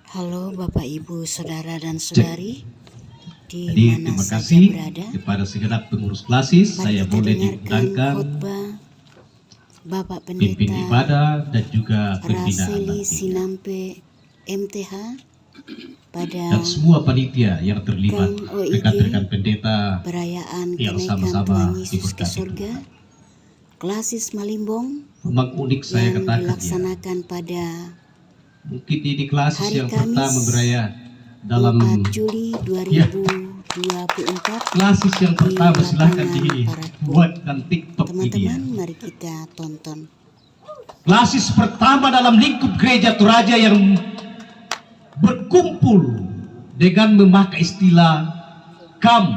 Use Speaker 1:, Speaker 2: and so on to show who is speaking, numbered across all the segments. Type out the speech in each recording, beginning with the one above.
Speaker 1: Halo Bapak Ibu Saudara dan
Speaker 2: Cek.
Speaker 1: Saudari di
Speaker 2: Jadi
Speaker 1: mana
Speaker 2: terima
Speaker 1: saja
Speaker 2: kasih
Speaker 1: berada.
Speaker 2: kepada segenap pengurus klasis.
Speaker 1: Mari
Speaker 2: Saya
Speaker 1: kita
Speaker 2: boleh
Speaker 1: dengarkan
Speaker 2: diundangkan
Speaker 1: khotbah Bapak
Speaker 2: pimpin
Speaker 1: Pendeta
Speaker 2: ibadah dan juga pembinaan
Speaker 1: Raseli
Speaker 2: nantinya.
Speaker 1: Sinampe MTH pada
Speaker 2: Dan semua panitia yang terlibat,
Speaker 1: KAM OIG
Speaker 2: rekan-rekan pendeta
Speaker 1: perayaan
Speaker 2: yang
Speaker 1: kenaikan Tuhan
Speaker 2: sama-sama
Speaker 1: Yesus ke
Speaker 2: diberkati
Speaker 1: surga Klasis Malimbong
Speaker 2: Memang unik saya
Speaker 1: yang
Speaker 2: katakan ya.
Speaker 1: dilaksanakan pada
Speaker 2: Mungkin ini klasis
Speaker 1: hari
Speaker 2: yang
Speaker 1: Kamis,
Speaker 2: pertama beraya dalam
Speaker 1: 4 Juli 2024.
Speaker 2: klasis yang pertama. Silahkan
Speaker 1: lapangan Paratbo.
Speaker 2: dibuatkan TikTok ini ya.
Speaker 1: Teman-teman, mari kita tonton.
Speaker 2: Klasis pertama dalam lingkup gereja Toraja yang berkumpul dengan memakai istilah KAM,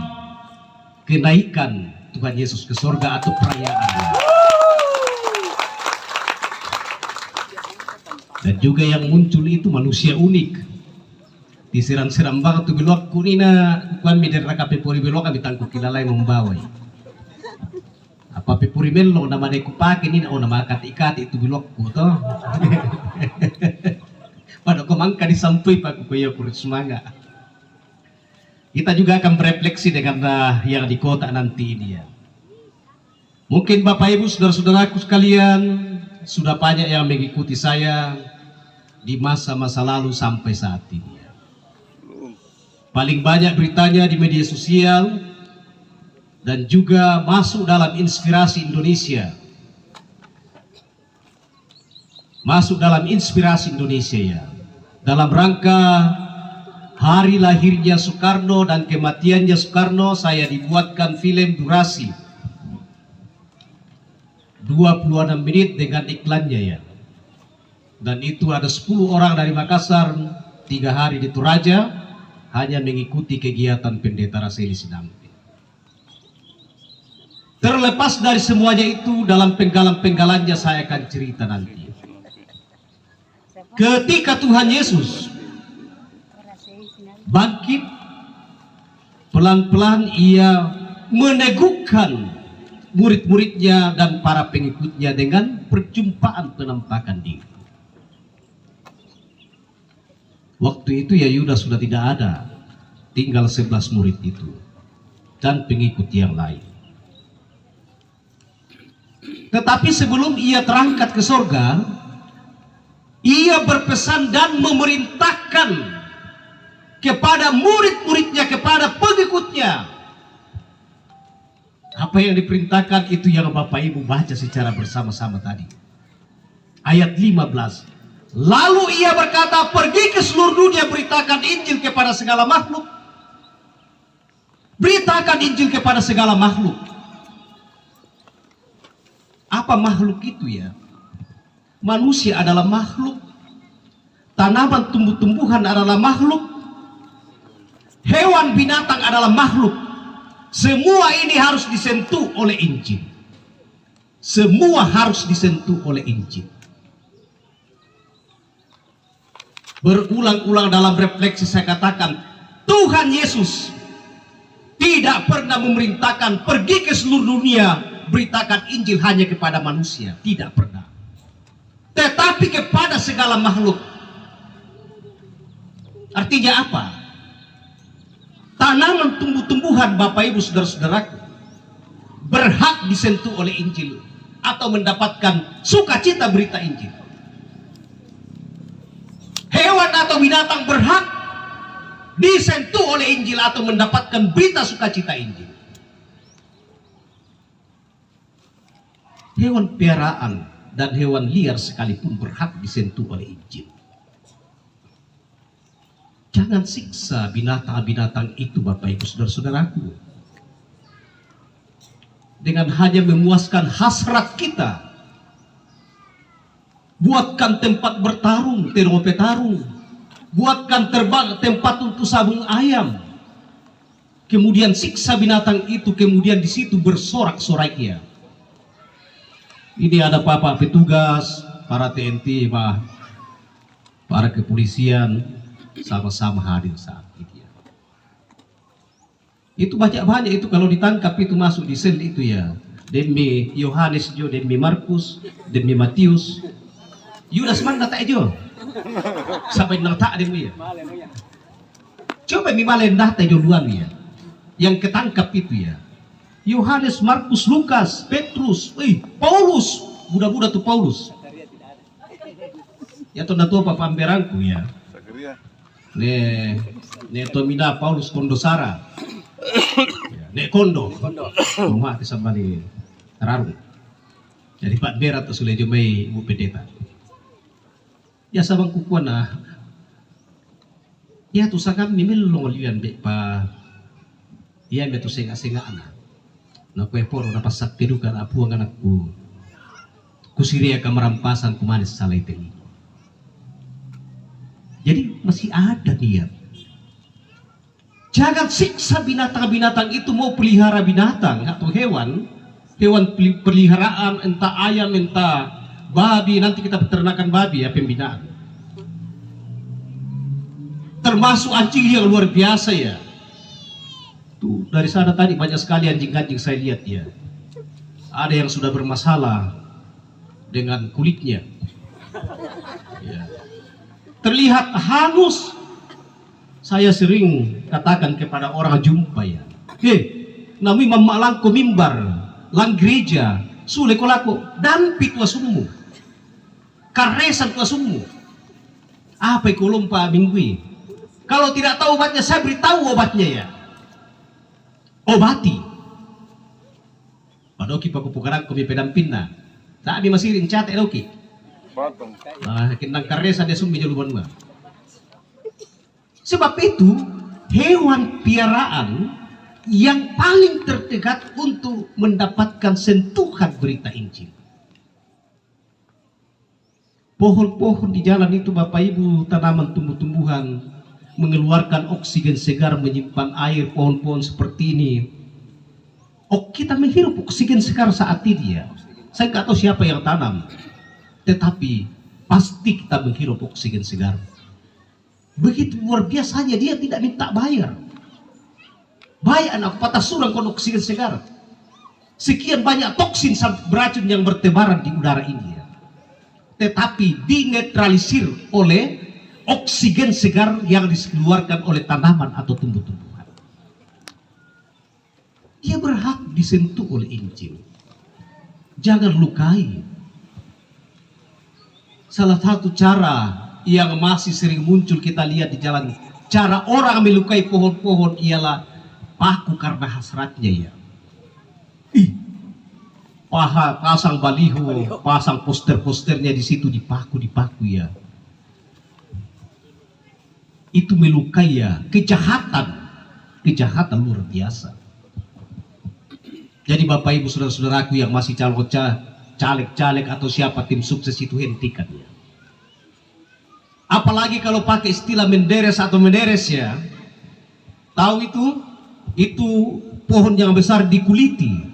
Speaker 2: kenaikan Tuhan Yesus ke surga atau perayaan. Dan juga yang muncul itu manusia unik. Disiram-siram banget tuh belok kunina bukan mider rakape puri belok kami tangku kilalai membawa. Apa pepuri melo nama deku pakai ini nama kati itu belok toh. Pada komangka disampui pak kuya kurit semangat. Kita juga akan berefleksi dengan yang di kota nanti ini ya. Mungkin Bapak Ibu saudara-saudaraku sekalian sudah banyak yang mengikuti saya di masa-masa lalu sampai saat ini. Paling banyak beritanya di media sosial dan juga masuk dalam inspirasi Indonesia. Masuk dalam inspirasi Indonesia ya. Dalam rangka hari lahirnya Soekarno dan kematiannya Soekarno, saya dibuatkan film durasi 26 menit dengan iklannya ya. Dan itu ada 10 orang dari Makassar 3 hari di Toraja hanya mengikuti kegiatan Pendeta Raseli Sinampe. Terlepas dari semuanya itu, dalam penggalan-penggalannya saya akan cerita nanti. Ketika Tuhan Yesus bangkit, pelan-pelan ia meneguhkan murid-muridnya dan para pengikutnya dengan perjumpaan penampakan diri. Waktu itu ya Yudas sudah tidak ada, tinggal 11 murid itu dan pengikut yang lain. Tetapi sebelum ia terangkat ke sorga, ia berpesan dan memerintahkan kepada murid-muridnya, kepada pengikutnya. Apa yang diperintahkan itu yang Bapak Ibu baca secara bersama-sama tadi. Ayat 15. Lalu ia berkata, pergi ke seluruh dunia, beritakan Injil kepada segala makhluk. Beritakan Injil kepada segala makhluk. Apa makhluk itu ya? Manusia adalah makhluk. Tanaman tumbuh-tumbuhan adalah makhluk. Hewan binatang adalah makhluk. Semua ini harus disentuh oleh Injil. Semua harus disentuh oleh Injil. Berulang-ulang dalam refleksi saya katakan, Tuhan Yesus tidak pernah memerintahkan pergi ke seluruh dunia, beritakan Injil hanya kepada manusia. Tidak pernah. Tetapi kepada segala makhluk. Artinya apa? Tanaman tumbuh-tumbuhan Bapak Ibu saudara-saudaraku berhak disentuh oleh Injil atau mendapatkan sukacita berita Injil. Hewan atau binatang berhak disentuh oleh Injil atau mendapatkan berita sukacita Injil. Hewan piaraan dan hewan liar sekalipun berhak disentuh oleh Injil. Jangan siksa binatang-binatang itu Bapak Ibu saudara-saudaraku. Dengan hanya memuaskan hasrat kita. Buatkan tempat bertarung, terong petarung. Buatkan tempat untuk sabung ayam. Kemudian siksa binatang itu, kemudian di situ bersorak-soraknya. Ini ada bapak petugas, para TNI, para kepolisian, sama-sama hadir saat itu ya. Itu banyak-banyak itu kalau ditangkap itu masuk di sel itu ya. Demi Yohanes jo, demi Markus, demi Matius. Yudas mana tak jo? Sampai nang tak ada ya. Coba mimalen dah teh duluan ya. Yang ketangkap itu ya. Yohanes, Markus, Lukas, Petrus, Paulus, budak-budak tuh Paulus. Ya tuh apa pamberangku ya. Ne tomida Paulus Kondosara. Ne kondo. Rumah ke sama ni Rarung. Jadi Pak Berat tuh sudah jumai Ibu Pendeta. Ya sabang kukuan nah. Ya tuh sakam ni melong lian be pa. Ya betu senga-senga anak. Na kue poro na pasak tidukan apuang anakku. Kusiria ka merampasan kumanis salai teli. Jadi masih ada niat. Jangan siksa binatang-binatang itu, mau pelihara binatang atau hewan peliharaan, entah ayam, entah babi, nanti kita peternakan babi ya pembinaan. Termasuk anjing yang luar biasa ya. Tuh, dari sana tadi banyak sekali anjing-anjing saya lihat ya. Ada yang sudah bermasalah dengan kulitnya. Ya. Terlihat hangus. Saya sering katakan kepada orang jumpa ya. Nami mamalang ko mimbar, lang gereja, sule ko lako, dan pitwa sumu. Karesan ko sumu. Apa ko lumpa minggu. Kalau tidak tahu obatnya, saya beritahu obatnya ya. Obati. Padoki pakupukaran ko mi pedampinna. Tak di masih rincat eloki. Nah, kinang karesa dia sumbi jaluban mah. Sebab itu hewan piaraan yang paling terdekat untuk mendapatkan sentuhan berita Injil. Pohon-pohon di jalan itu Bapak Ibu, tanaman tumbuh-tumbuhan mengeluarkan oksigen segar, menyimpan air, pohon-pohon seperti ini. Kita menghirup oksigen segar saat ini ya. Saya nggak tahu siapa yang tanam, tetapi pasti kita menghirup oksigen segar. Begitu luar biasanya, dia tidak minta bayar. Bayar anak patah surang kon oksigen segar. Sekian banyak toksin beracun yang bertebaran di udara ini ya. Tetapi dinetralisir oleh oksigen segar yang dikeluarkan oleh tanaman atau tumbuh-tumbuhan. Dia berhak disentuh oleh Injil. Jangan lukai. Salah satu cara yang masih sering muncul kita lihat di jalan, cara orang melukai pohon-pohon ialah paku karena hasratnya ya. Pasang baliho, pasang poster-posternya di situ, dipaku ya. Itu melukai ya, kejahatan luar biasa. Jadi Bapak Ibu saudara-saudaraku yang masih caleg-caleg atau siapa tim sukses itu, hentikan ya. Apalagi kalau pakai istilah menderes atau menderes ya. Tahu itu pohon yang besar dikuliti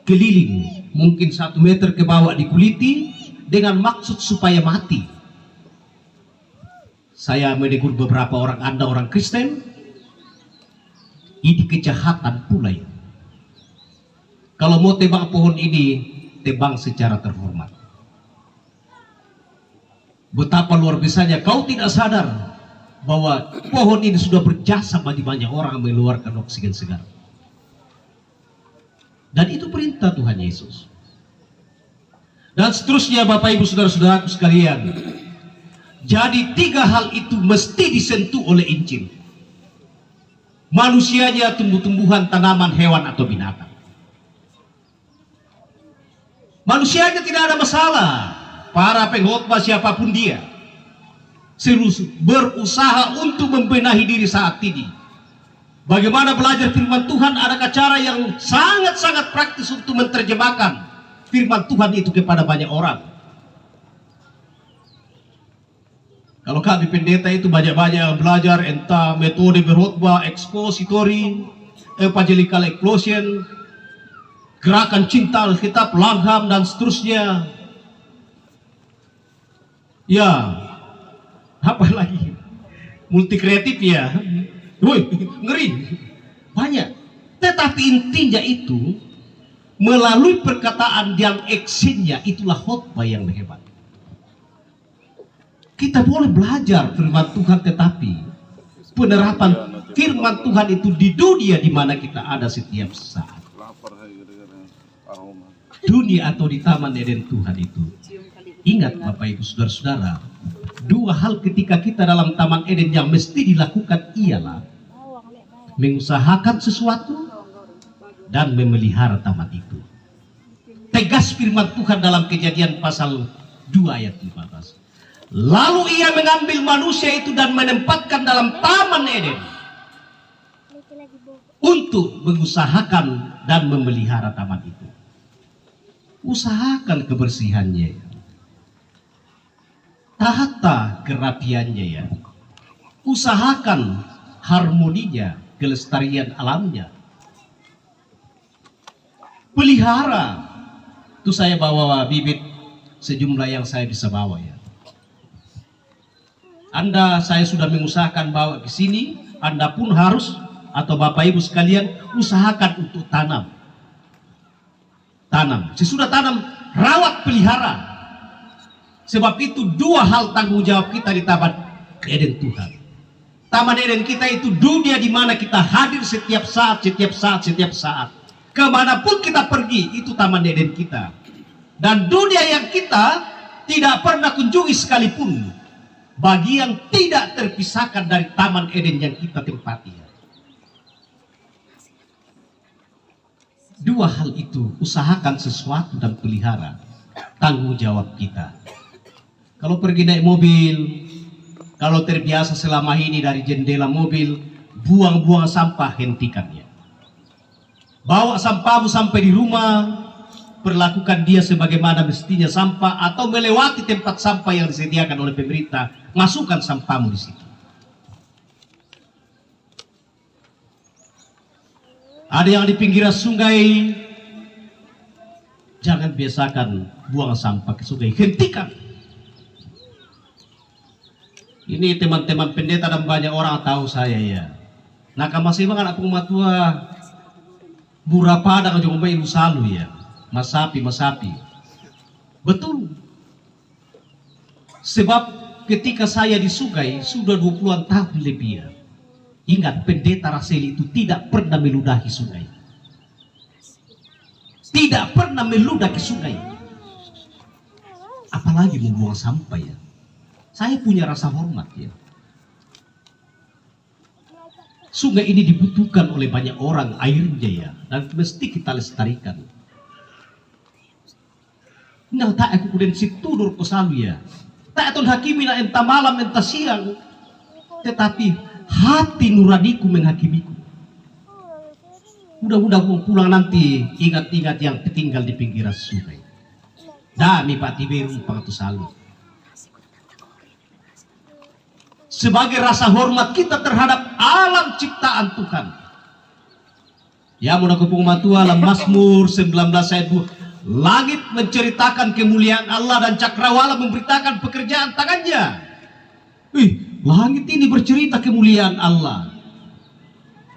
Speaker 2: keliling, mungkin 1 meter ke bawah dikuliti dengan maksud supaya mati. Saya menegur beberapa orang Anda orang Kristen, ini kejahatan pula ya. Kalau mau tebang pohon ini, tebang secara terhormat. Betapa luar biasanya, kau tidak sadar bahwa pohon ini sudah berjasa bagi banyak orang mengeluarkan oksigen segar. Dan itu perintah Tuhan Yesus. Dan seterusnya Bapak Ibu saudara-saudaraku sekalian. Jadi 3 hal itu mesti disentuh oleh Injil. Manusianya, tumbuh-tumbuhan, tanaman, hewan atau binatang. Manusianya tidak ada masalah. Para pengkhotbah siapapun dia berusaha untuk membenahi diri saat ini. Bagaimana belajar firman Tuhan, adakah cara yang sangat-sangat praktis untuk menerjemahkan firman Tuhan itu kepada banyak orang. Kalau kami pendeta itu banyak-banyak belajar entah metode berkhotbah, ekspositori, evangelical explosion, gerakan cinta Alkitab, langham dan seterusnya. Ya, apa lagi? Multi kreatif ya. Woi, ngeri. Banyak. Tetapi intinya itu melalui perkataan yang eksinnya, itulah khotbah yang hebat. Kita boleh belajar firman Tuhan, tetapi penerapan firman Tuhan itu di dunia di mana kita ada setiap saat. Dunia atau di Taman Eden Tuhan itu. Ingat Bapak Ibu Saudara-saudara, dua hal ketika kita dalam Taman Eden yang mesti dilakukan ialah mengusahakan sesuatu dan memelihara taman itu. Tegas firman Tuhan dalam Kejadian pasal 2 ayat 15. Lalu ia mengambil manusia itu dan menempatkan dalam Taman Eden untuk mengusahakan dan memelihara taman itu. Usahakan kebersihannya, tata kerapiannya ya. Usahakan harmoninya, kelestarian alamnya. Pelihara. Itu saya bawa bibit sejumlah yang saya bisa bawa ya. Anda, saya sudah mengusahakan bawa ke sini, Anda pun harus, atau Bapak Ibu sekalian, usahakan untuk tanam. Tanam. Sesudah tanam, rawat, pelihara. Sebab itu dua hal tanggung jawab kita di Taman Eden Tuhan. Taman Eden kita itu dunia di mana kita hadir setiap saat, setiap saat, setiap saat. Kemanapun kita pergi, itu Taman Eden kita. Dan dunia yang kita tidak pernah kunjungi sekalipun, bagian tidak terpisahkan dari Taman Eden yang kita tempati. Dua hal itu, usahakan sesuatu dan pelihara, tanggung jawab kita. Kalau pergi naik mobil, kalau terbiasa selama ini dari jendela mobil, buang-buang sampah, hentikannya. Bawa sampahmu sampai di rumah, perlakukan dia sebagaimana mestinya sampah, atau melewati tempat sampah yang disediakan oleh pemerintah, masukkan sampahmu di situ. Ada yang di pinggiran sungai, jangan biasakan buang sampah ke sungai, hentikan. Ini teman-teman pendeta dan banyak orang tahu saya ya. Nah, masih bang anak pematua Bura Padang juga main salu ya. Masapi. Betul. Sebab ketika saya di sungai sudah 20-an tahun lebih ya. Ingat, pendeta Raseli itu tidak pernah meludahi sungai. Tidak pernah meludahi sungai. Apalagi membuang sampah ya. Saya punya rasa hormat ya. Sungai ini dibutuhkan oleh banyak orang airnya ya. Dan mesti kita lestarikan. Nggak tak aku kemudian situdur ke salu ya. Tak atun hakimi na entah malam entah siang. Tetapi hati nuraniku menghakimiku. Mudah-mudahan pulang nanti ingat-ingat yang tinggal di pinggiran sungai. Dami Pak Tiberu pangatu salu. Sebagai rasa hormat kita terhadap alam ciptaan Tuhan. Ya munakupung matua alam Mazmur 19 ayat 2. Langit menceritakan kemuliaan Allah dan cakrawala memberitakan pekerjaan tangannya. Langit ini bercerita kemuliaan Allah.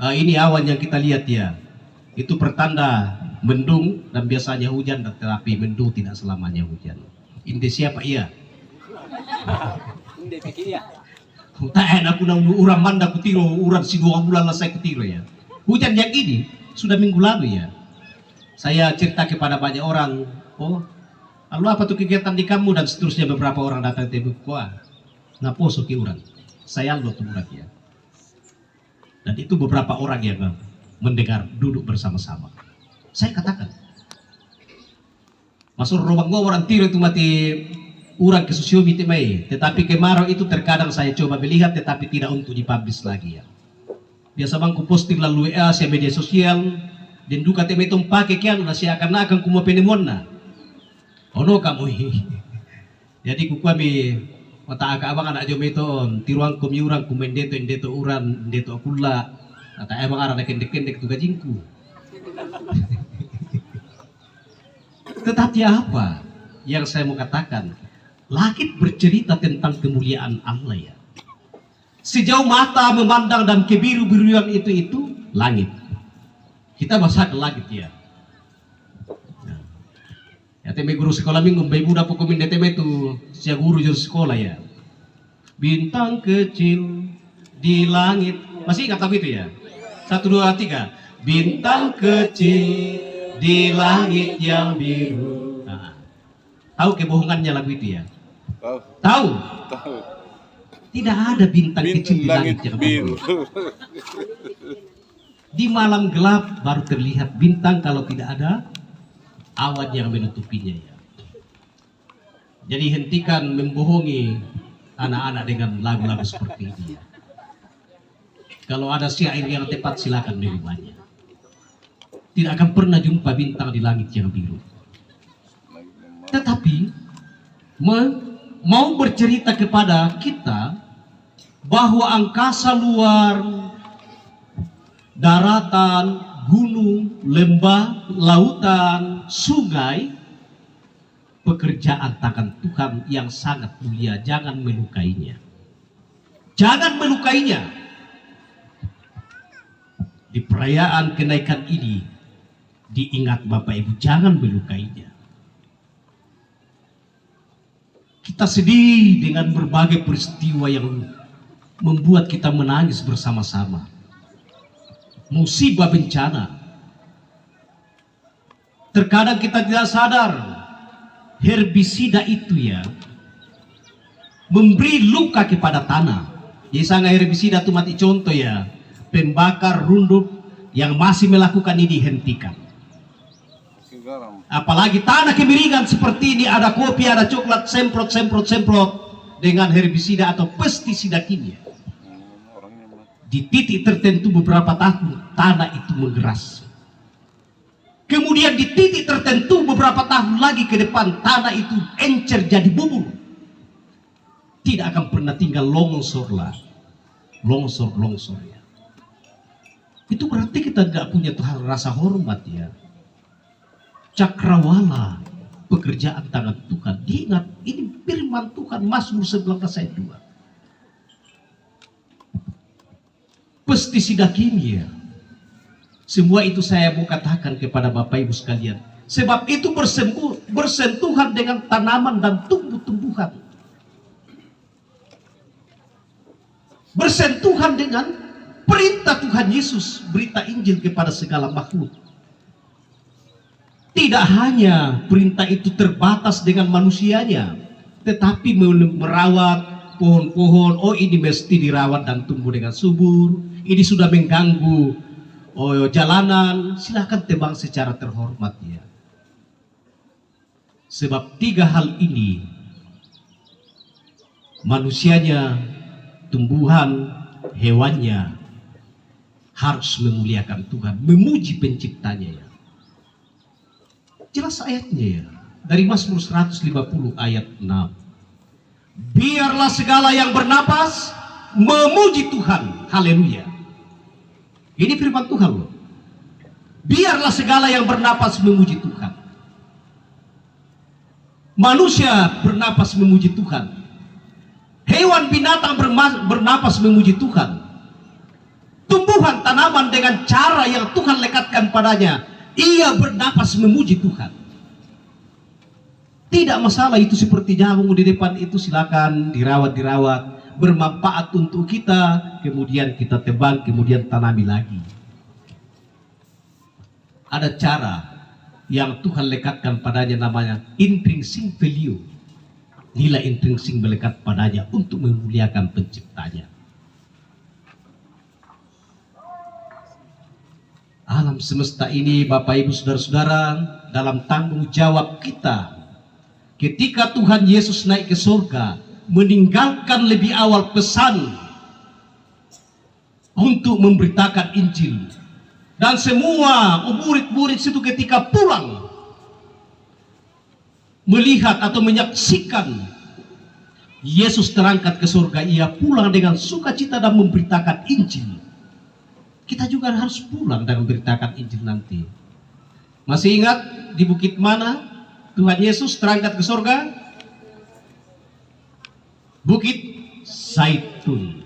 Speaker 2: Ini awan yang kita lihat ya. Itu pertanda mendung dan biasanya hujan, tetapi mendung tidak selamanya hujan. Ini siapa ia? Ini pikir ya. Tak enak aku nang urang manda kutiro uran si 2 bulan lah saya kutiro ya. Hujan yang ini sudah minggu lalu ya. Saya cerita kepada banyak orang, lalu apa tuh kegiatan di kamu dan seterusnya, beberapa orang datang tebuk ngaposo ki urang. Saya lo tuh urang ya. Dan itu beberapa orang yang mendengar duduk bersama-sama. Saya katakan, masuk ruang gua orang tiro itu mati urang ke sosial media mai, tetapi kemarau itu terkadang saya coba melihat tetapi tidak untuk dipublish lagi ya. Biasa bangku posting lalu WA saya media sosial dan duka teme itu pakai kian nasi akan kumua penemona. Ono kamu jadi ku kami mata agak abang anak jom itu tiruang kumiurang kumendeto endeto uran endeto kula kata abang arah kendek-kendek tu gajingku. Tetapi apa yang saya mau katakan? Langit bercerita tentang kemuliaan Allah ya. Sejauh mata memandang dan kebiru-biruan itu langit. Kita bahasa ke langit ya. Ya teme guru sekolah minggu bayi budak pokomin teme itu sia guru juru sekolah ya. Bintang kecil di langit. Masih ingat lagu itu ya? 1, 2, 3. Bintang kecil di langit yang biru. Nah, tahu kebohongannya lagu itu ya?
Speaker 3: Tahu.
Speaker 2: Tahu?
Speaker 3: Tahu.
Speaker 2: Tidak ada bintang kecil di langit yang biru. Di malam gelap baru terlihat bintang kalau tidak ada awan yang menutupinya ya. Jadi hentikan membohongi anak-anak dengan lagu-lagu seperti ini ya. Kalau ada syair yang tepat silakan menerimanya. Tidak akan pernah jumpa bintang di langit yang biru. Tetapi mau bercerita kepada kita bahwa angkasa luar, daratan, gunung, lembah, lautan, sungai, pekerjaan tangan Tuhan yang sangat mulia. Jangan melukainya. Jangan melukainya. Di perayaan kenaikan ini, diingat Bapak Ibu, jangan melukainya. Kita sedih dengan berbagai peristiwa yang membuat kita menangis bersama-sama. Musibah bencana. Terkadang kita tidak sadar, herbisida itu ya memberi luka kepada tanah. Jadi sangat herbisida itu mati contoh ya. Pembakar runduk yang masih melakukan ini dihentikan. Apalagi tanah kemiringan seperti ini, ada kopi, ada coklat, semprot dengan herbisida atau pestisida kimia. Di titik tertentu beberapa tahun tanah itu mengeras. Kemudian di titik tertentu beberapa tahun lagi ke depan tanah itu encer jadi bubur. Tidak akan pernah tinggal longsor lah. Longsor ya. Itu berarti kita tidak punya rasa hormat ya. Cakrawala pekerjaan tangan Tuhan. Diingat ini firman Tuhan, Mazmur 19 ayat 2. Pestisida kimia. Semua itu saya mau katakan kepada Bapak Ibu sekalian. Sebab itu bersentuhan dengan tanaman dan tumbuh-tumbuhan. Bersentuhan dengan perintah Tuhan Yesus, berita Injil kepada segala makhluk. Tidak hanya perintah itu terbatas dengan manusianya, tetapi merawat pohon-pohon. Oh, ini mesti dirawat dan tumbuh dengan subur. Ini sudah mengganggu jalanan, silakan tebang secara terhormat ya. Sebab 3 hal ini, manusianya, tumbuhan, hewannya, harus memuliakan Tuhan, memuji penciptanya ya. Jelas ayatnya ya. Dari Mazmur 150 ayat 6. Biarlah segala yang bernapas memuji Tuhan. Haleluya. Ini firman Tuhan loh. Biarlah segala yang bernapas memuji Tuhan. Manusia bernapas memuji Tuhan. Hewan binatang bernapas memuji Tuhan. Tumbuhan tanaman dengan cara yang Tuhan lekatkan padanya, ia bernapas memuji Tuhan. Tidak masalah itu seperti jagung di depan itu, silakan dirawat, bermanfaat untuk kita, kemudian kita tebang, kemudian tanami lagi. Ada cara yang Tuhan lekatkan padanya, namanya intrinsic value. Nilai intrinsik melekat padanya untuk memuliakan penciptanya. Alam semesta ini, Bapak Ibu Saudara-saudara, dalam tanggung jawab kita ketika Tuhan Yesus naik ke surga, meninggalkan lebih awal pesan untuk memberitakan Injil. Dan semua murid-murid itu ketika pulang melihat atau menyaksikan Yesus terangkat ke surga, ia pulang dengan sukacita dan memberitakan Injil. Kita juga harus pulang dan memberitakan Injil nanti. Masih ingat di bukit mana Tuhan Yesus terangkat ke surga? Bukit Zaitun.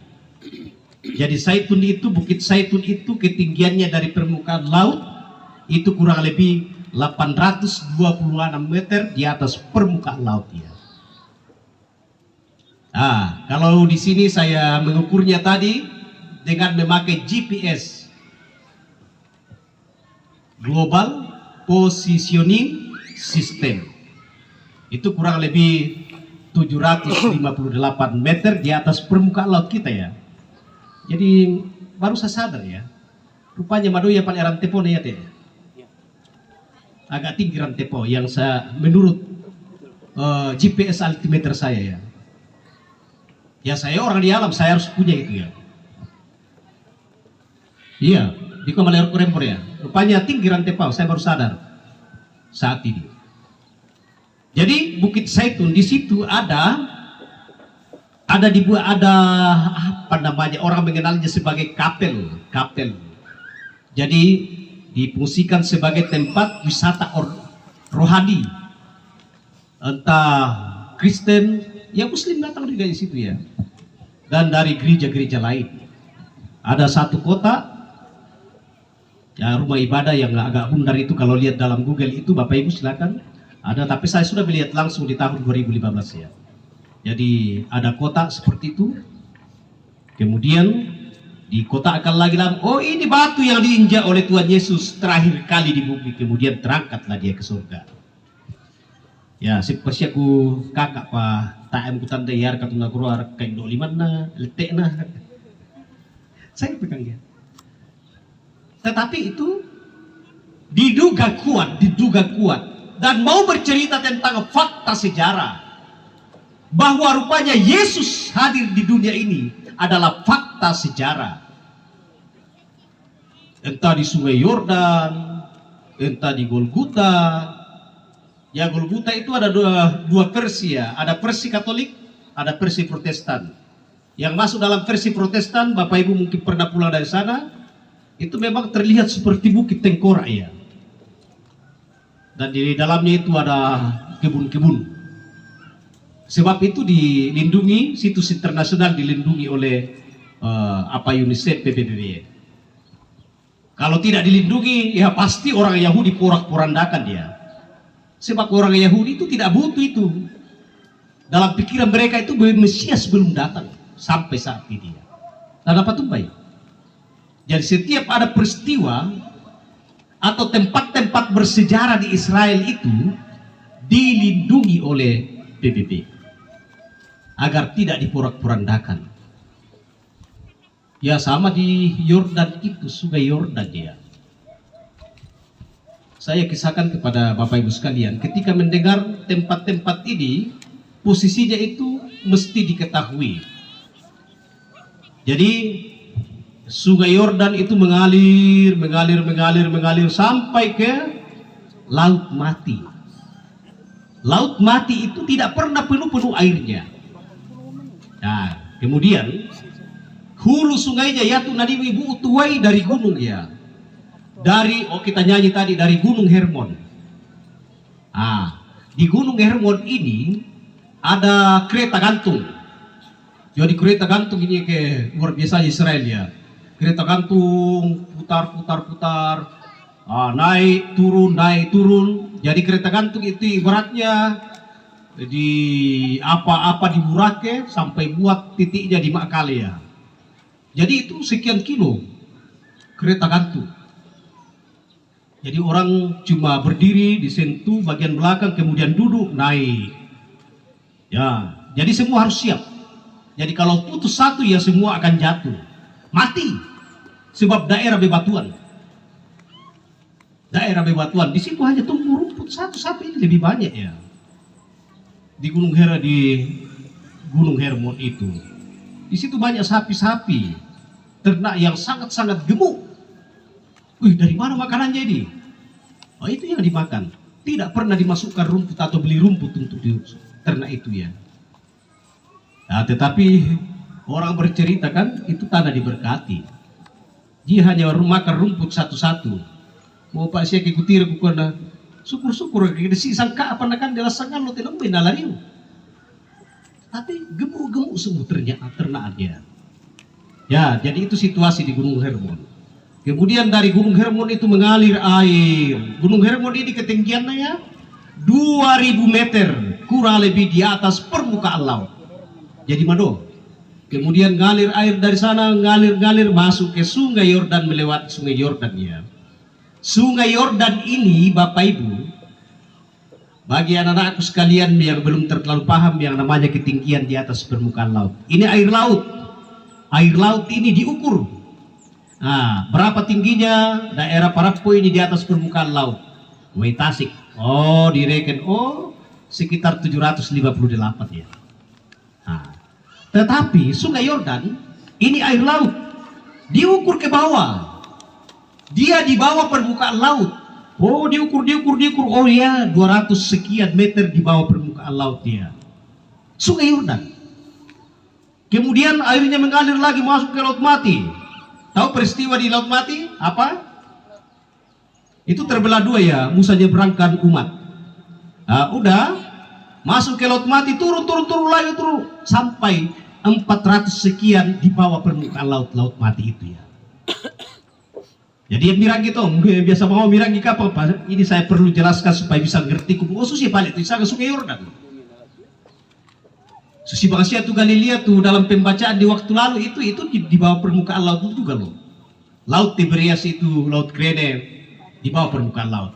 Speaker 2: Jadi Zaitun itu, bukit Zaitun itu ketinggiannya dari permukaan laut itu kurang lebih 826 meter di atas permukaan laut ya. Kalau di sini saya mengukurnya tadi dengan memakai GPS, Global Positioning System. Itu kurang lebih 758 meter di atas permukaan laut kita ya. Jadi baru saya sadar ya, rupanya Madoya paling rantepo ya teh. Agak tinggi rantepo yang saya menurut GPS altimeter saya ya. Ya saya orang di alam, saya harus punya itu ya. Iya, di Komaler Kurempor ya. Rupanya tinggi rantepo, saya baru sadar saat ini. Jadi Bukit Zaitun di situ ada apa namanya, orang mengenalnya sebagai kapel. Jadi difungsikan sebagai tempat wisata rohani, entah Kristen, ya Muslim datang juga di situ ya, dan dari gereja-gereja lain. Ada satu kota, ya rumah ibadah yang agak bundar itu, kalau lihat dalam Google itu Bapak Ibu silakan ada, tapi saya sudah melihat langsung di tahun 2015 ya. Jadi ada kota seperti itu, kemudian di kota akan lagi dalam, oh ini batu yang diinjak oleh Tuhan Yesus terakhir kali di bumi, kemudian terangkatlah dia ke surga. Ya, pasti aku kakak pak taem kutan dayar katuna keluar kain do limanna letekna. Saya pegang dia. Tetapi itu diduga kuat dan mau bercerita tentang fakta sejarah bahwa rupanya Yesus hadir di dunia ini adalah fakta sejarah. Entah di Sungai Yordan, entah di Golgota. Ya, Golgota itu ada dua versi ya, ada versi Katolik, ada versi Protestan. Yang masuk dalam versi Protestan, Bapak Ibu mungkin pernah pulang dari sana, itu memang terlihat seperti bukit tengkorak ya. Dan di dalamnya itu ada kebun-kebun. Sebab itu dilindungi, situs internasional dilindungi oleh UNICEF, PBB. Kalau tidak dilindungi, ya pasti orang Yahudi porak-porandakan dia. Sebab orang Yahudi itu tidak butuh itu. Dalam pikiran mereka itu Mesias belum datang sampai saat ini. Dan apa tumpai? Jadi setiap ada peristiwa atau tempat-tempat bersejarah di Israel itu dilindungi oleh PBB agar tidak diporak-porandakan. Ya sama di Yordan itu, Sungai Yordan ya. Saya kisahkan kepada Bapak Ibu sekalian, ketika mendengar tempat-tempat ini, posisinya itu mesti diketahui. Jadi Sungai Yordan itu mengalir sampai ke Laut Mati. Laut Mati itu tidak pernah penuh airnya. Nah, kemudian hulu sungainya yaitu nadiwi ibu tuai dari gunung ya. Kita nyanyi tadi dari Gunung Hermon. Di Gunung Hermon ini ada kereta gantung. Jadi kereta gantung ini luar biasa Israel ya. Kereta gantung putar. Naik turun. Jadi kereta gantung itu ibaratnya di apa di Burake sampai buat titiknya di Makale ya. Jadi itu sekian kilo kereta gantung. Jadi orang cuma berdiri, disentuh bagian belakang, kemudian duduk, naik. Ya, jadi semua harus siap. Jadi kalau putus satu ya semua akan jatuh, mati. Sebab daerah bebatuan. Di situ hanya tumbuh rumput satu-satu, ini lebih banyak ya. Di Gunung Hermon itu, di situ banyak sapi-sapi, ternak yang sangat-sangat gemuk. Dari mana makanannya ini? Itu yang dimakan. Tidak pernah dimasukkan rumput atau beli rumput untuk ternak itu ya. Nah, tetapi orang bercerita kan itu tanah diberkati. Dia hanya makan rumput satu-satu. Mau pak saya kikutir kukona. Syukur-syukur si sangka apa nakan dela sangan lo tidak benalariu. Tapi gemuk-gemuk semua ternyata ternaknya. Ya, jadi itu situasi di Gunung Hermon. Kemudian dari Gunung Hermon itu mengalir air. Gunung Hermon ini ketinggiannya ya 2000 meter, kurang lebih di atas permukaan laut. jadi mado. Kemudian ngalir air dari sana, ngalir masuk ke sungai Yordan, melewati sungai Yordan ya. Sungai Yordan ini Bapak Ibu, bagi anak-anakku sekalian yang belum terlalu paham yang namanya ketinggian di atas permukaan laut. Ini air laut. Air laut ini diukur. Nah, berapa tingginya daerah Parapo ini di atas permukaan laut? Wai Tasik. Oh, direken. Oh, sekitar 758 ya. Nah, tetapi Sungai Yordan ini air laut. Diukur ke bawah. Dia di bawah permukaan laut. Oh, diukur. Oh ya, 200 sekian meter di bawah permukaan laut dia. Sungai Yordan. Kemudian airnya mengalir lagi masuk ke Laut Mati. Tahu peristiwa di Laut Mati? Apa? Itu terbelah dua ya, Musa nyebrangkan umat. Nah, udah masuk ke Laut Mati, turun lagi sampai 400 sekian di bawah permukaan Laut Mati itu ya. Jadi yang mirang gitu, biasa mau mirang di kapal, ini saya perlu jelaskan supaya bisa ngerti. Khusus ya balik, itu Sungai Yordan. Susi Bangsia tuh Galilea tuh dalam pembacaan di waktu lalu itu di bawah permukaan laut itu juga loh. Laut Tiberias itu, Laut Krene di bawah permukaan laut.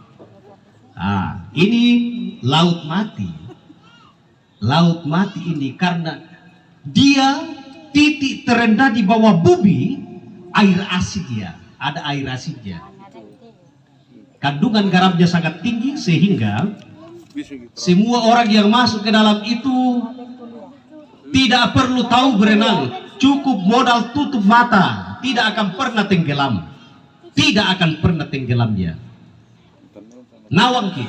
Speaker 2: Nah, ini Laut Mati. Laut Mati ini karena dia titik terendah di bawah bumi, air asin ya, ada air asinnya. Kandungan garamnya sangat tinggi sehingga semua orang yang masuk ke dalam itu tidak perlu tahu berenang, cukup modal tutup mata, tidak akan pernah tenggelam. Tidak akan pernah tenggelam dia. Nawang ki.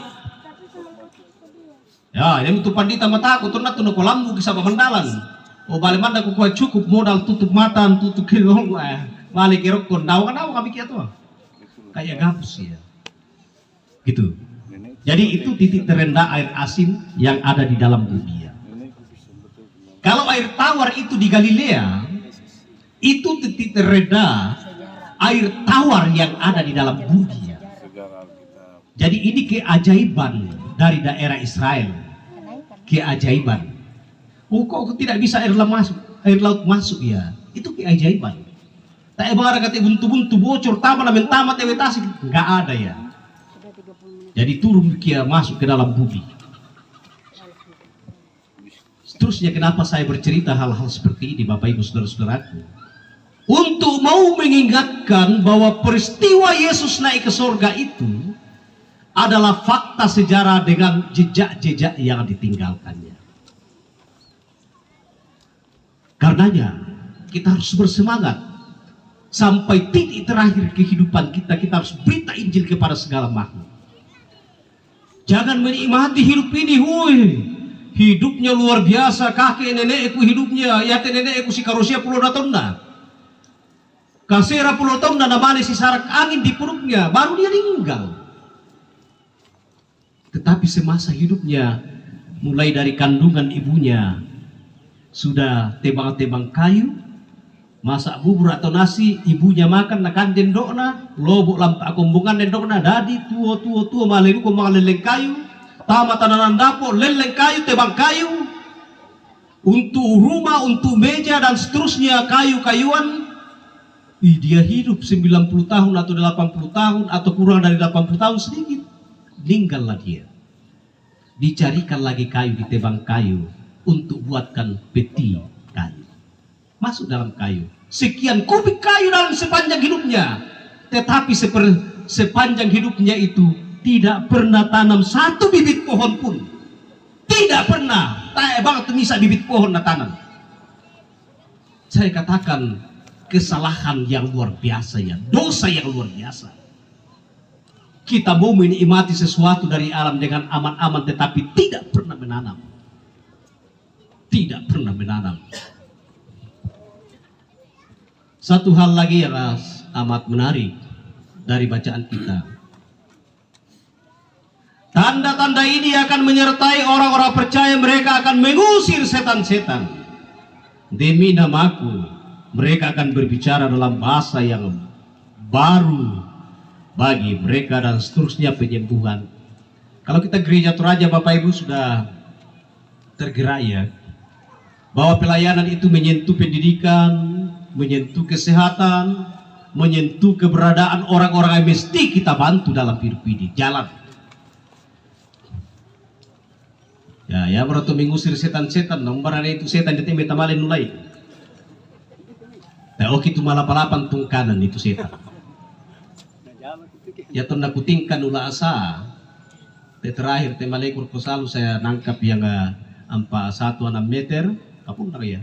Speaker 2: Ya, yang itu pandita mata aku turun tuh kolambu kisah pemandalan. Oh, balik mana aku cukup modal tutup mata, tutup kilong, balik kerokon. Nawang kami kia tuh. Kayak gabus ya. Gitu. Jadi itu titik terendah air asin yang ada di dalam bumi. Kalau air tawar itu di Galilea, itu titik terendah air tawar yang ada di dalam bumi. Jadi ini keajaiban dari daerah Israel. Keajaiban. Oh, kok tidak bisa air laut masuk ya? Itu keajaiban. Tak ibarat kata buntu-buntu bocor taman tamat ewetasi nggak ada ya. Jadi turun kia masuk ke dalam bumi. Seterusnya kenapa saya bercerita hal-hal seperti ini Bapak Ibu Saudara-saudaraku? Untuk mau mengingatkan bahwa peristiwa Yesus naik ke surga itu adalah fakta sejarah dengan jejak-jejak yang ditinggalkannya. Karenanya kita harus bersemangat sampai titik terakhir kehidupan kita harus berita Injil kepada segala makhluk. Jangan menikmati hidup ini, hidupnya luar biasa, kakek nenekku hidupnya, ya nenekku si karusia puluh tahun dah. Kasera puluh tahun dah namanya si sarak angin di perutnya, baru dia meninggal. Tetapi semasa hidupnya, mulai dari kandungan ibunya, sudah tebang-tebang kayu, masak bubur atau nasi, ibunya makan, nakan dendokna, lobok lampak kumbungan dendokna, dadi tua malegu kumang leleng kayu, tamat tananan dapur, leleng kayu, tebang kayu, untuk rumah, untuk meja dan seterusnya kayu-kayuan. Dia hidup 90 tahun atau 80 tahun atau kurang dari 80 tahun sedikit, meninggallah dia. Dicarikan lagi kayu, ditebang kayu untuk buatkan peti kayu. Masuk dalam kayu. Sekian kubik kayu dalam sepanjang hidupnya. Tetapi sepanjang hidupnya itu tidak pernah tanam satu bibit pohon pun. Tidak pernah. Tak banget bisa bibit pohon na tanam. Saya katakan kesalahan yang luar biasa ya. Dosa yang luar biasa. Kita mau menikmati sesuatu dari alam dengan aman-aman tetapi tidak pernah menanam. Tidak pernah menanam. Satu hal lagi yang amat menarik dari bacaan kita. Tanda-tanda ini akan menyertai orang-orang percaya, mereka akan mengusir setan-setan. Demi namaku, mereka akan berbicara dalam bahasa yang baru bagi mereka dan seterusnya penyembuhan. Kalau kita gereja Toraja Bapak Ibu sudah tergerak ya. bahwa pelayanan itu menyentuh pendidikan, menyentuh kesehatan, menyentuh keberadaan orang-orang yang mesti kita bantu dalam hidup ini. Jalan. Ya berarti mengusir setan-setan, nomor itu setan itu metamalin mulai. Nah, oke itu malah palapan tungkanan itu setan. Ya tuh nakutingkan ula asa. Terakhir temalekur ko selalu saya nangkap yang 1,6 meter, kapun na ya.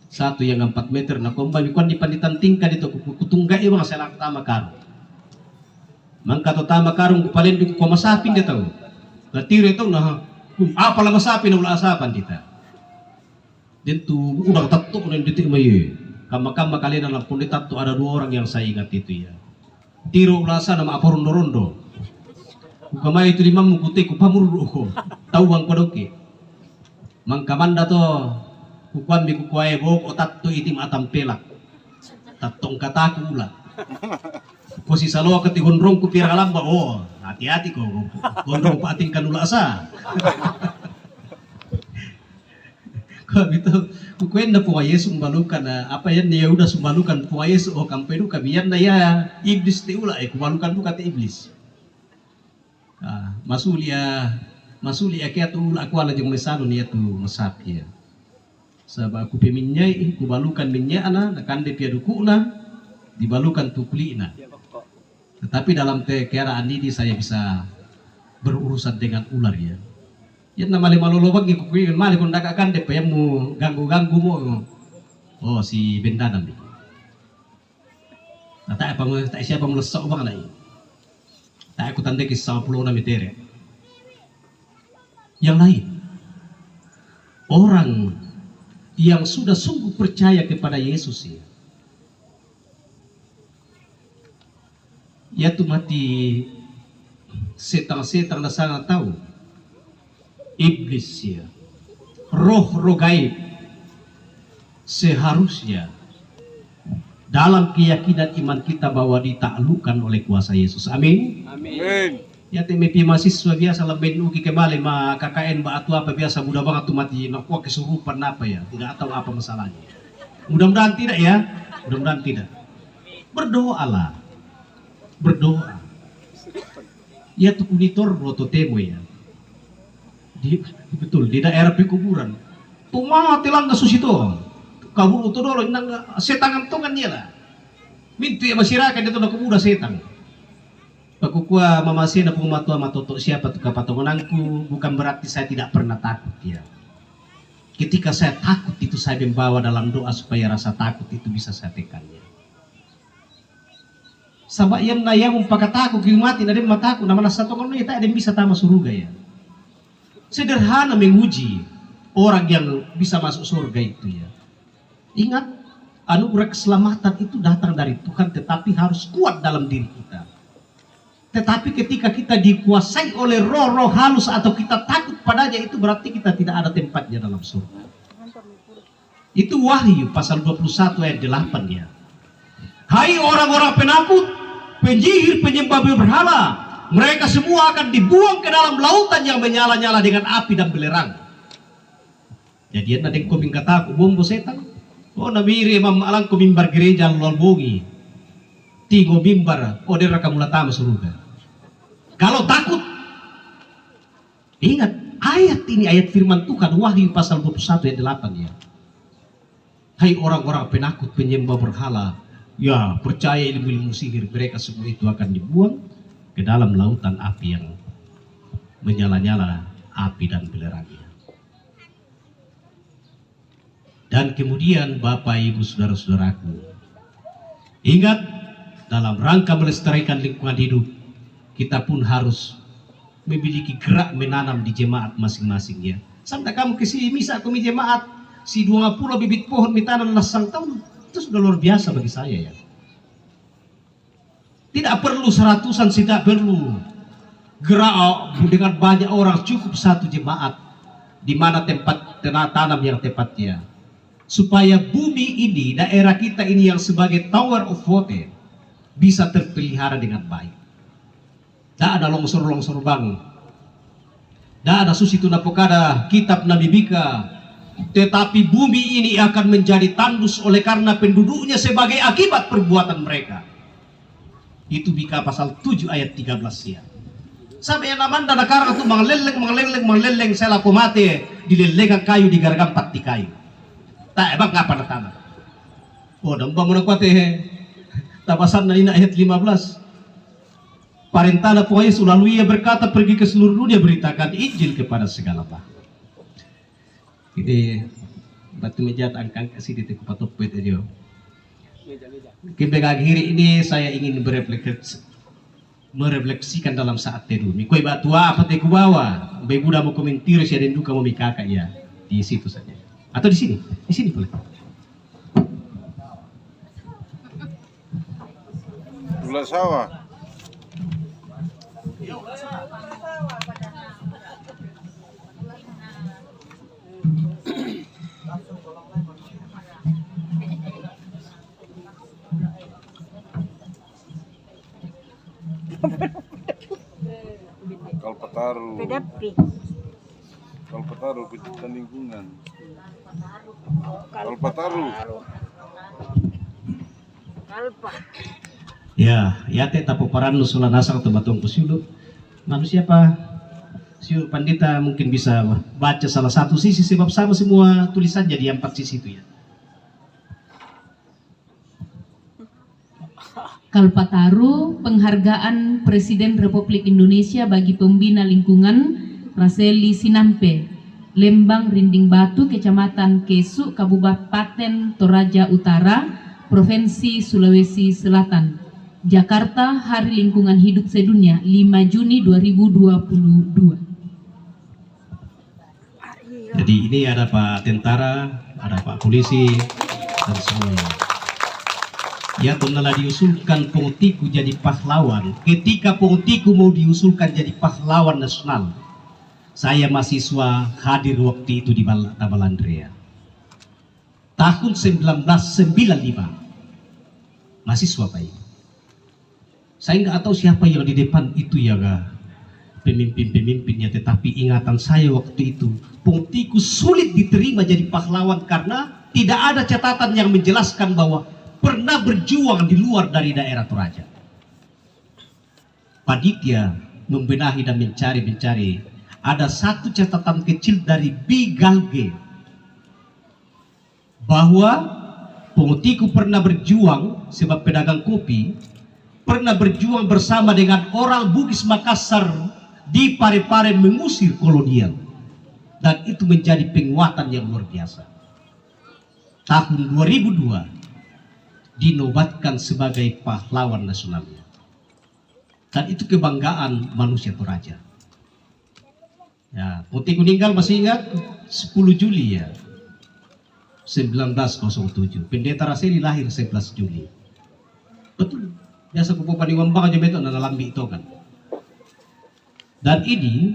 Speaker 2: Satu yang 4 meter na komba bikuan dipanitan tingkat itu kutunggai bang saya nak tama karung. Mangka to tama karung kupalin di ko masapin dia tahu. Natire itu nah apa lah masapin ula asapan kita. Dan tu udah tatuk nan ditik maye. Kama-kama kalian dalam pun tatuk ada 2 orang yang saya ingat itu ya. Tiro ulasa nama apa rondo-rondo. Kamay itu lima mukuti ku pamuru ko. Tawang ko doke. Mangkamanda to kukuan mi kukuai bok otat to itim atam pelak. Tatong kataku ula. Ko si salo ka ti gondrong ku pira lamba oh hati-hati ko. Gondrong pating kanula asa. Kau itu kukuin na po Yesus malukan na apa yan niya udah sumalukan po Yesus o kampedo kabiyan na ya iblis ti ula kumalukan po kati iblis. Masuli kaya tu ula aku ala jeng mesano niya tu masapi ya. Sabab aku peminyai kubalukan minya ana nakande pia duku na dibalukan tu kuli na. Tetapi dalam keadaan ini saya bisa berurusan dengan ular ya. Yan na mali malulubag ni kukuyin mali kung nakakande pa yan mo ganggu-ganggu mo. Oh si Bendanan. Tayo siya pa mula sa ubang na yun. Tayo ko tanda kisah 10 na meter. Yang lain, orang yang sudah sungguh percaya kepada Yesus ya. Ya tuh mati setang-setang na sangat tahu. Iblis ya, roh gaib seharusnya dalam keyakinan iman kita bahwa ditaklukkan oleh kuasa Yesus. Amin.
Speaker 3: Amin.
Speaker 2: Ya temepi mahasiswa biasa lembeng uki kembali ma KKN ba atau apa biasa mudah banget tuh mati nakuah kesurupan apa ya tidak tahu apa masalahnya. Mudah-mudahan tidak ya, mudah-mudahan tidak. Berdoalah, berdoa. Ya tuh kunitor roto temo ya. Betul di daerah pekuburan tumah tilang kasus itu kabur itu dulu nang setangan tungan dia lah mintu ya masyarakat itu nak muda setan pakukua mamasi na pumatua matoto siapa tuh kapatongananku bukan berarti saya tidak pernah takut ya ketika saya takut itu saya membawa dalam doa supaya rasa takut itu bisa saya tekannya sabak yang naya umpaka takut mati nade mataku nama satu kan tak ada yang bisa tamat surga ya. Sederhana menguji orang yang bisa masuk surga itu ya. Ingat, anugerah keselamatan itu datang dari Tuhan tetapi harus kuat dalam diri kita. Tetapi ketika kita dikuasai oleh roh-roh halus atau kita takut padanya itu berarti kita tidak ada tempatnya dalam surga. Itu Wahyu pasal 21 ayat 8 ya. Hai orang-orang penakut, penjihir, penyembah berhala, mereka semua akan dibuang ke dalam lautan yang menyala-nyala dengan api dan belerang. Jadi ada yang kuming kataku bombo setan. Oh nabiri mamalang kumimbar gereja lolbongi. Tigo mimbar oder kamulatama surga. Kalau takut, ingat ayat ini ayat firman Tuhan Wahyu pasal 21 ayat 8 ya. Hai orang-orang penakut penyembah berhala, ya percaya ilmu-ilmu sihir, mereka semua itu akan dibuang ke dalam lautan api yang menyala-nyala api dan belerangnya. Dan kemudian Bapak Ibu Saudara-saudaraku, ingat dalam rangka melestarikan lingkungan hidup kita pun harus memiliki gerak menanam di jemaat masing-masing ya. Sampai kamu ke sini misa kami jemaat si 20 bibit pohon mitanam lasang tahun itu sudah luar biasa bagi saya ya. Tidak perlu seratusan, tidak perlu gerak dengan banyak orang, cukup satu jemaat di mana tempat tanam yang tepatnya. Supaya bumi ini, daerah kita ini yang sebagai Tower of Water bisa terpelihara dengan baik. Tidak ada longsor-longsor bang. Tidak ada susito na pokada kitab na bibika tetapi bumi ini akan menjadi tandus oleh karena penduduknya sebagai akibat perbuatan mereka. Itu Mika pasal 7 ayat 13 ya. Sampai yang namanya nakara itu mengeleleng sela pomate dilelengan kayu digaragam pati kayu. Tak emang ngapa tanah. Oh, dan bangunan kuate tapasan na ina ayat 15. Parentana pokoknya selalu ia berkata pergi ke seluruh dunia beritakan Injil kepada segala makhluk. Jadi batu meja angkang kasih di teku patok pet aja. Kembali akhir ini saya ingin merefleksikan dalam saat teduh. Mikoi batu apa teku bawa? Ibu dah mau komentir si aden duka mau mikaka ya di situ saja. Atau di sini boleh.
Speaker 3: Gula sawah. Kalpataru. Kalpataru pendidikan lingkungan. Kalpataru.
Speaker 4: Kalpa.
Speaker 2: Ya, teh tapo paran nusulan asal atau batong kusiulu. Manusia apa? Siu Pandita mungkin bisa baca salah satu sisi sebab sama semua tulisan jadi 4 sisi itu ya.
Speaker 5: Kalpataru, penghargaan Presiden Republik Indonesia bagi pembina lingkungan Raseli Sinampe, Lembang Rinding Batu, Kecamatan Kesu, Kabupaten Toraja Utara, Provinsi Sulawesi Selatan. Jakarta, Hari Lingkungan Hidup Sedunia, 5 Juni 2022.
Speaker 2: Jadi ini ada Pak Tentara, ada Pak Polisi, dan semuanya. Ya, telah diusulkan Pengutiku jadi pahlawan. Ketika Pengutiku mau diusulkan jadi pahlawan nasional, saya mahasiswa hadir waktu itu di Tabalandrea. Tahun 1995, mahasiswa Pak. Saya nggak tahu siapa yang di depan itu ya, pemimpin-pemimpinnya. Tetapi ingatan saya waktu itu, Pengutiku sulit diterima jadi pahlawan karena tidak ada catatan yang menjelaskan bahwa pernah berjuang di luar dari daerah Toraja. Panitia membenahi dan mencari. Ada satu catatan kecil dari Bigalge bahwa Pengutiku pernah berjuang sebab pedagang kopi, pernah berjuang bersama dengan orang Bugis Makassar di Parepare mengusir kolonial, dan itu menjadi penguatan yang luar biasa. Tahun 2002 dinobatkan sebagai pahlawan nasionalnya, dan itu kebanggaan manusia Toraja. Ya, Pengutiku meninggal masih ingat 10 Juli ya 1907. Pendeta Raseli lahir 11 Juli. Betul. Biasa kupu paniwambang aja betul nana lambi itu kan. Dan ini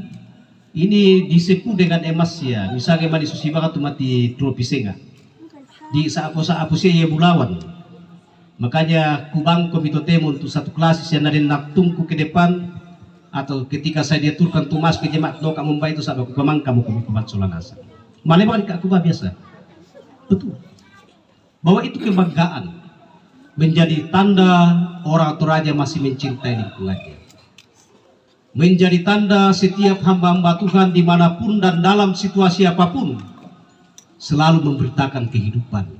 Speaker 2: disebut dengan emas ya. Misalnya mani susibaka tu mati tropisenga. Di saapo ya bulawan. Makanya kubang komito temo untuk satu klasis yang ada naktungku ke depan, atau ketika saya diaturkan tumas ke jemaat no kamu mbak itu sahabat kubang kamu kubat solanasa. Malah di kubah biasa. Betul. Bahwa itu kebanggaan, menjadi tanda orang Toraja masih mencintai lingkungannya. Menjadi tanda setiap hamba-hamba Tuhan dimanapun dan dalam situasi apapun selalu memberitakan kehidupan.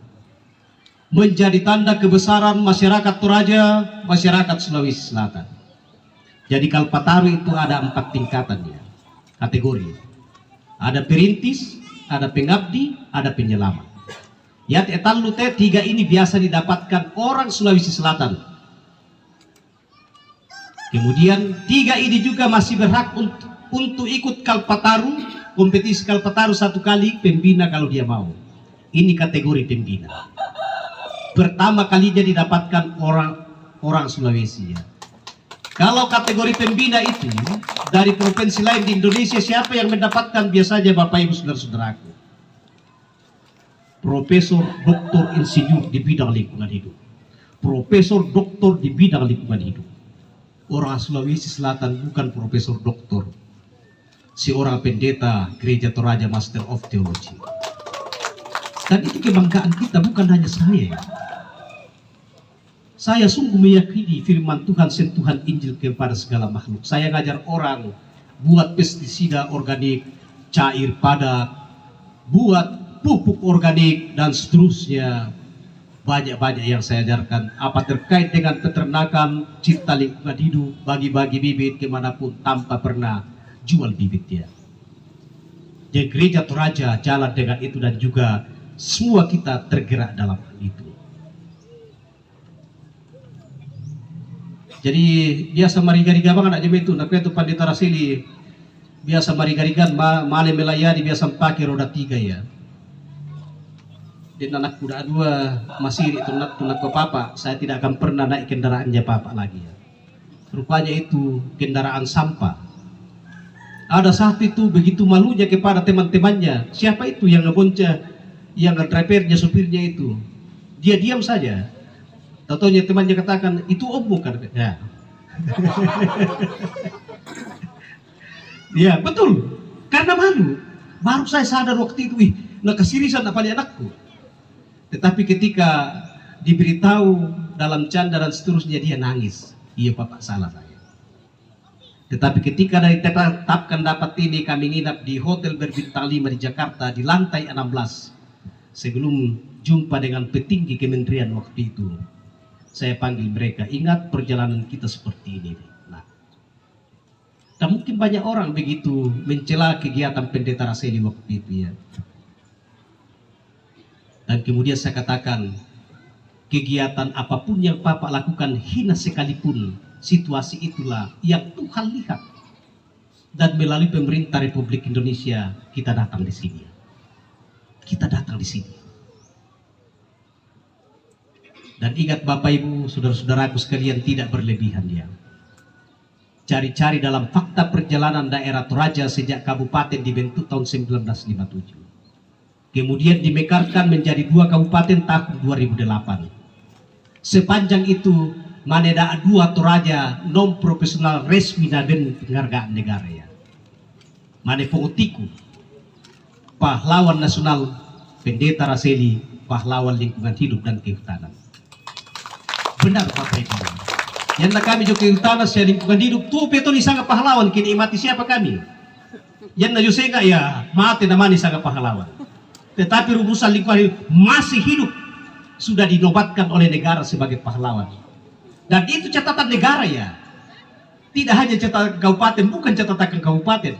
Speaker 2: Menjadi tanda kebesaran masyarakat Toraja, masyarakat Sulawesi Selatan. Jadi Kalpataru itu ada 4 tingkatannya, kategori. Ada perintis, ada pengabdi, ada penyelamat. Ya, etalute 3 ini biasa didapatkan orang Sulawesi Selatan. Kemudian 3 ini juga masih berhak untuk ikut Kalpataru, kompetisi Kalpataru 1 kali, pembina kalau dia mau. Ini kategori pembina. Pertama kalinya didapatkan orang Sulawesi ya. Kalau kategori pembina itu dari provinsi lain di Indonesia, siapa yang mendapatkan? Biasanya Bapak Ibu saudara-saudaraku, Profesor Doktor Insinyur di bidang lingkungan hidup, Profesor Doktor di bidang lingkungan hidup. Orang Sulawesi Selatan bukan Profesor Doktor, seorang pendeta Gereja Toraja Master of Theology. Dan itu kebanggaan kita, bukan hanya saya. Saya sungguh meyakini firman Tuhan, sentuhan Injil kepada segala makhluk. Saya ngajar orang buat pestisida organik, cair padat, buat pupuk organik, dan seterusnya. Banyak-banyak yang saya ajarkan. Apa terkait dengan peternakan, cipta lingkungan hidup, bagi-bagi bibit kemanapun tanpa pernah jual bibitnya. Di gereja Toraja jalan dengan itu, dan juga semua kita tergerak dalam hal itu. Jadi biasa mariga-riga banget aja itu, nak itu Pandita Raseli biasa mariga-rigan male melayani biasa pakai roda 3 ya. Dan anak kuda 2 masih tunak ke papa, saya tidak akan pernah naik kendaraannya papa lagi ya. Rupanya itu kendaraan sampah. Ada saat itu begitu malunya kepada teman-temannya. Siapa itu yang ngebonca, yang drivernya, supirnya itu? Dia diam saja. Tahu-taunya temannya katakan, itu om bukan? Ya. Ya betul, karena malu. Baru saya sadar waktu itu, nak kesirisan apa anakku. Tetapi ketika diberitahu dalam canda dan seterusnya, dia nangis. Iya papa, salah saya. Tetapi ketika ditetapkan dapat ini, kami nginap di hotel berbintang 5 di Jakarta di lantai 16. Sebelum jumpa dengan petinggi kementerian waktu itu, saya panggil mereka, ingat perjalanan kita seperti ini. Nah, dan mungkin banyak orang begitu mencela kegiatan Pendeta Raseli waktu itu ya. Dan kemudian saya katakan, kegiatan apapun yang Bapak lakukan, hina sekalipun, situasi itulah yang Tuhan lihat. Dan melalui pemerintah Republik Indonesia, kita datang di sini. Kita datang di sini. Dan ingat Bapak Ibu, saudara-saudaraku sekalian, tidak berlebihan ya. Cari-cari dalam fakta perjalanan daerah Toraja sejak kabupaten dibentuk tahun 1957. Kemudian dimekarkan menjadi 2 kabupaten tahun 2008. Sepanjang itu, maneda 2 Toraja non profesional resmi dan penghargaan negara ya. Mane pengutiku, pahlawan nasional Pendeta Raseli, pahlawan lingkungan hidup dan kehutanan. Benar Bapak Ibu. Yang kami juga kehutanan saya lingkungan hidup tuh petoni sangat pahlawan, kini mati siapa kami? Yang na Yosega ya mati namanya sangat pahlawan. Tetapi urusan lingkungan hidup masih hidup, sudah dinobatkan oleh negara sebagai pahlawan. Dan itu catatan negara ya. Tidak hanya catatan kabupaten, bukan catatan kabupaten.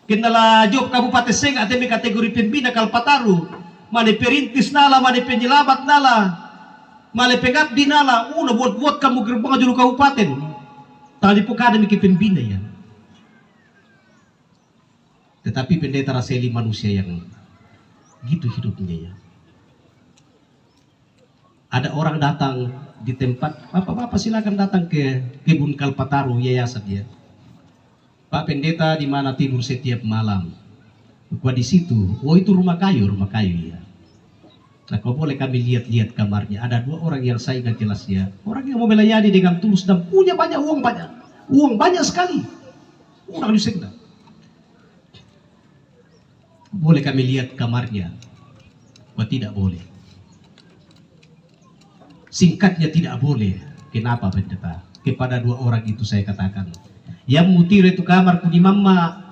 Speaker 2: Kendala job kabupaten Sega atau kategori pembina Kalpataru, mana perintis nala, mana penyelamat nala, mana pengabdi nala, buat kamu gerbang juru kabupaten. Tadi pokada mikir pembina ya. Tetapi Pendeta Raseli manusia yang gitu hidupnya ya. Ada orang datang di tempat, Bapak silakan datang ke kebun Kalpataru yayasan ya. Pak Pendeta di mana tidur setiap malam? Gua di situ. Oh itu rumah kayu ya. Nah kau boleh kami lihat kamarnya. Ada 2 orang yang saya ingat jelas ya. Orang yang mau melayani dengan tulus dan punya banyak uang banyak sekali. Orang di sekda. Boleh kami lihat kamarnya? Gua tidak boleh. Singkatnya tidak boleh. Kenapa Pendeta? Kepada 2 orang itu saya katakan, yang mutir itu kamar di mama.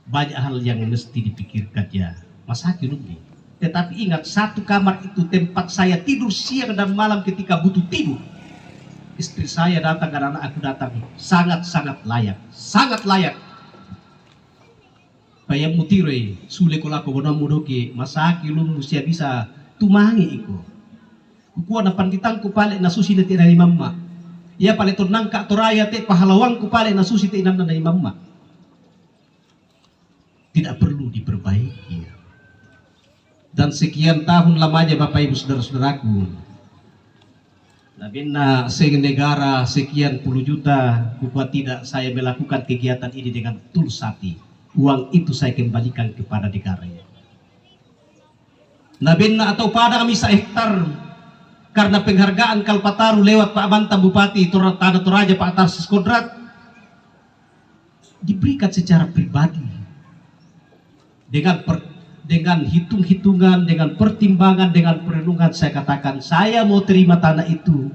Speaker 2: Banyak hal yang mesti dipikirkan ya. Mas Hakim ini. Tetapi ingat, 1 kamar itu tempat saya tidur siang dan malam ketika butuh tidur. Istri saya datang, anak aku datang. Sangat-sangat layak. Sangat layak. Bayang mutire, sule kolako bono mudoke, Mas Hakim lu musia bisa tumangi iko. Kukuha na panditangku pale na susi na tinani mama. Ya pale tonang ka toraya te pahalawang ku pale na susi te inam na mama. Tidak perlu diperbaiki. Dan sekian tahun lamanya Bapak Ibu saudara-saudaraku. Nabina negara sekian puluh juta, kukuha tidak saya melakukan kegiatan ini dengan tulus hati. Uang itu saya kembalikan kepada negara. Nabina atau pada kami 1 hektar. Karena penghargaan Kalpataru lewat Pak Mantan Bupati Tanah Toraja Pak Tarsis Kodrat diberikan secara pribadi dengan hitung-hitungan, dengan pertimbangan, dengan perenungan, saya katakan saya mau terima tanah itu,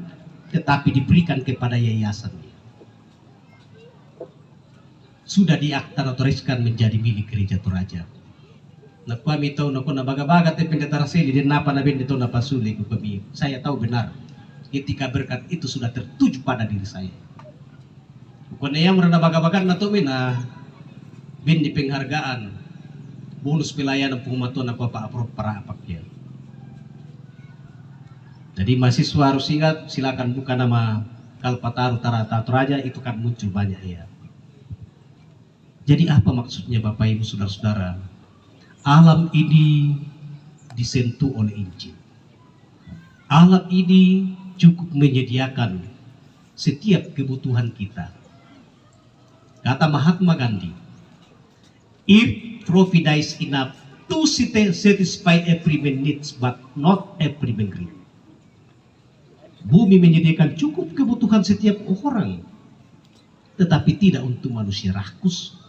Speaker 2: tetapi diberikan kepada yayasan. Sudah diakta notariskan menjadi milik gereja Toraja. Nah, kami tahu nak baga-baga te pendeta Raseli dan napa nabi itu napa sulit kami. Saya tahu benar ketika berkat itu sudah tertuju pada diri saya. Bukan yang merana baga-baga na to na bin di penghargaan bonus pelayanan pengumatuan apa para apaknya. Jadi mahasiswa harus ingat, silakan buka nama Kalpataru Tarata Toraja, itu kan muncul banyak ya. Jadi apa maksudnya Bapak Ibu Saudara-saudara? Alam ini disentuh oleh Injil. Alam ini cukup menyediakan setiap kebutuhan kita. Kata Mahatma Gandhi, if profit is enough to satisfy every man needs but not every man greed. Bumi menyediakan cukup kebutuhan setiap orang, tetapi tidak untuk manusia rakus.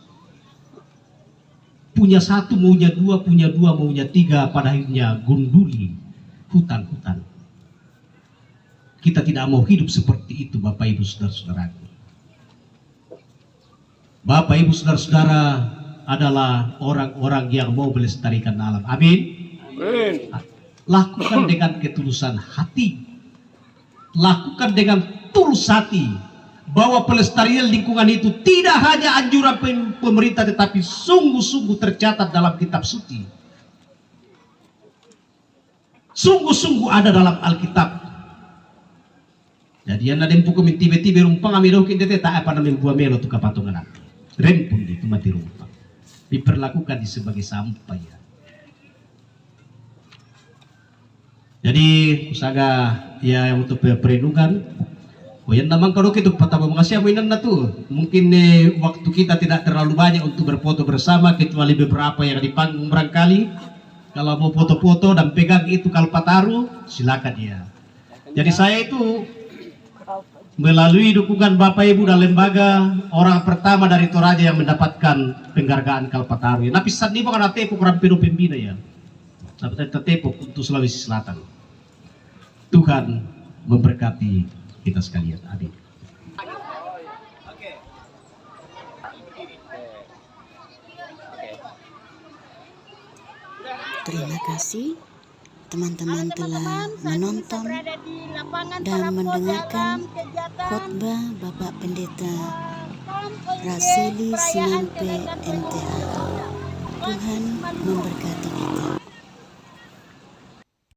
Speaker 2: Punya satu maunya dua, punya dua maunya tiga, pada akhirnya gunduli hutan-hutan. Kita tidak mau hidup seperti itu Bapak Ibu Saudara-saudaraku. Bapak Ibu Saudara-saudara adalah orang-orang yang mau melestarikan alam. Amin. Lakukan dengan ketulusan hati. Lakukan dengan tulus hati. Bahwa pelestarian lingkungan itu tidak hanya anjuran pemerintah, tetapi sungguh-sungguh tercatat dalam kitab suci. Sungguh-sungguh ada dalam Alkitab. Jadi yang ada yang pukul tiba-tiba rumpang amidokin tete tak apa namanya buah melo tu kapatungan api. Rempun itu mati rumpang. Diperlakukan di sebagai sampah ya. Jadi usaha ya untuk perlindungan. Oh yang namang kalau kita pertama mengasih mainan na tuh. Mungkin waktu kita tidak terlalu banyak untuk berfoto bersama, kecuali beberapa yang di panggung barangkali. Kalau mau foto-foto dan pegang itu Kalpataru, silakan ya. Jadi saya itu melalui dukungan Bapak Ibu dan lembaga, orang pertama dari Toraja yang mendapatkan penghargaan Kalpataru. Tapi saat ini bukan tepuk orang pedo pembina ya. Tapi tepuk untuk Sulawesi Selatan. Tuhan memberkati kita sekalian. Amin.
Speaker 1: Terima kasih teman-teman telah menonton dan mendengarkan khotbah Bapak Pendeta Raseli Sinampe MTA. Tuhan memberkati kita.